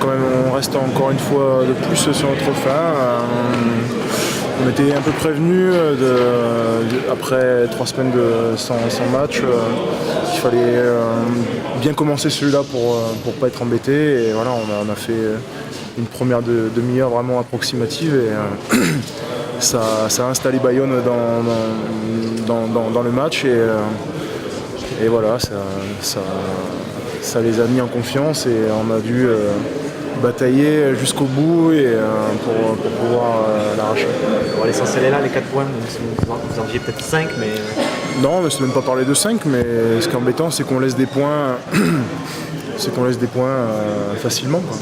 on reste encore une fois de plus sur notre fin. On était un peu prévenus après 3 semaines sans match, qu'il fallait bien commencer celui-là pour ne pas être embêté. Et voilà, on a fait une première demi-heure vraiment approximative et ça a installé Bayonne dans le match et voilà, ça les a mis en confiance et on a dû batailler jusqu'au bout et pour pouvoir l'arracher. L'essentiel est là, les 4 points, vous en aviez peut-être 5, mais... Non, mais c'est même pas parler de 5, mais ce qui est embêtant, c'est qu'on laisse des points, facilement, quoi.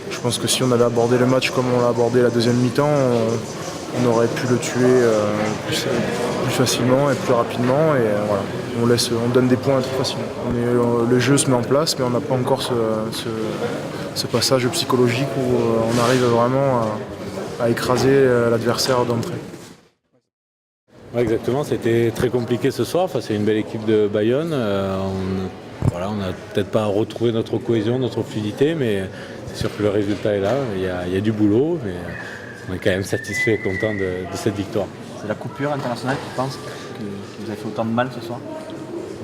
Je pense que si on avait abordé le match comme on l'a abordé la deuxième mi-temps, on aurait pu le tuer plus facilement et plus rapidement. Et voilà, on donne des points très facilement. Le jeu se met en place, mais on n'a pas encore ce passage psychologique où on arrive vraiment à écraser l'adversaire d'entrée. Ouais, exactement, c'était très compliqué ce soir face à une belle équipe de Bayonne. On n'a peut-être pas retrouvé notre cohésion, notre fluidité, mais c'est sûr que le résultat est là. Il y a du boulot, mais on est quand même satisfait et content de cette victoire. C'est la coupure internationale qui pense que vous avez fait autant de mal ce soir?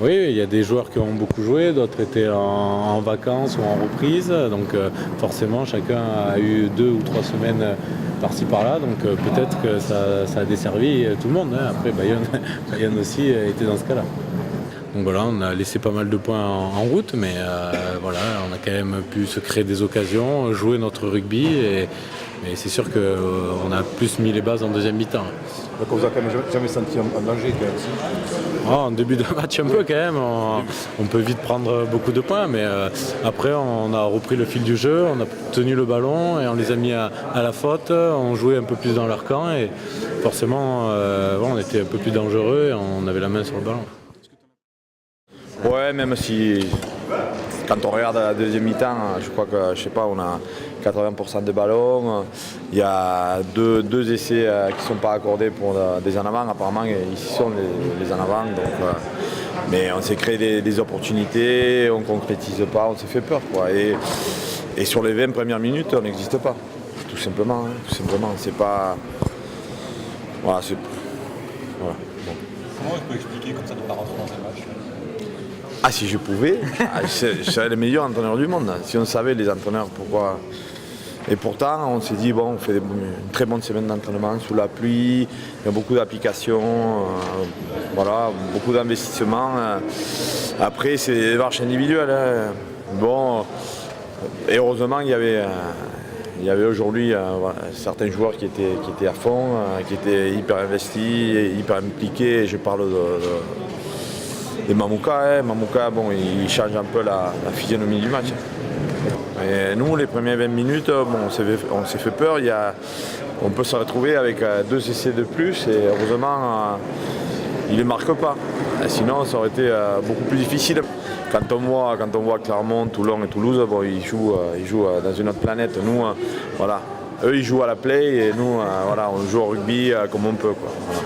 Oui, il y a des joueurs qui ont beaucoup joué, d'autres étaient en vacances ou en reprise, donc forcément chacun a eu 2 ou 3 semaines par-ci par-là, donc peut-être que ça a desservi tout le monde. Après Bayonne aussi était dans ce cas-là. Donc voilà, on a laissé pas mal de points en route, mais voilà, on a quand même pu se créer des occasions, jouer notre rugby, mais c'est sûr qu'on a plus mis les bases en deuxième mi-temps. Donc on vous a quand même jamais senti en danger quand même. En début de match un peu quand même, on peut vite prendre beaucoup de points, mais après on a repris le fil du jeu, on a tenu le ballon et on les a mis à la faute, on jouait un peu plus dans leur camp et forcément on était un peu plus dangereux et on avait la main sur le ballon. Ouais, même si quand on regarde la deuxième mi-temps, je crois que on a 80% de ballons. Il y a deux essais qui ne sont pas accordés pour des en avant. Apparemment, ici sont les en avant. Donc, mais on s'est créé des opportunités, on ne concrétise pas, on s'est fait peur, quoi. Et sur les 20 premières minutes, on n'existe pas. Tout simplement. C'est pas. Voilà, voilà. Bon. Comment on peut expliquer comme ça de ne pas rentrer dans un match? Ah, si je pouvais, je serais le meilleur entraîneur du monde. Si on savait les entraîneurs, pourquoi. Et pourtant, on s'est dit, bon, on fait une très bonne semaine d'entraînement sous la pluie, il y a beaucoup d'applications, voilà, beaucoup d'investissements. Après, c'est des marches individuelles. Hein. Bon, et heureusement, il y avait aujourd'hui certains joueurs qui étaient à fond, qui étaient hyper investis, hyper impliqués. Je parle de Mamouka. Hein. Mamouka, bon, il change un peu la physionomie du match. Et nous, les premières 20 minutes, bon, on s'est fait peur. On peut se retrouver avec 2 essais de plus et heureusement, il ne marque pas. Sinon, ça aurait été beaucoup plus difficile. Quand on voit Clermont, Toulon et Toulouse, bon, ils jouent dans une autre planète. Nous, voilà, eux, ils jouent à la play et nous, voilà, on joue au rugby comme on peut, quoi. Voilà.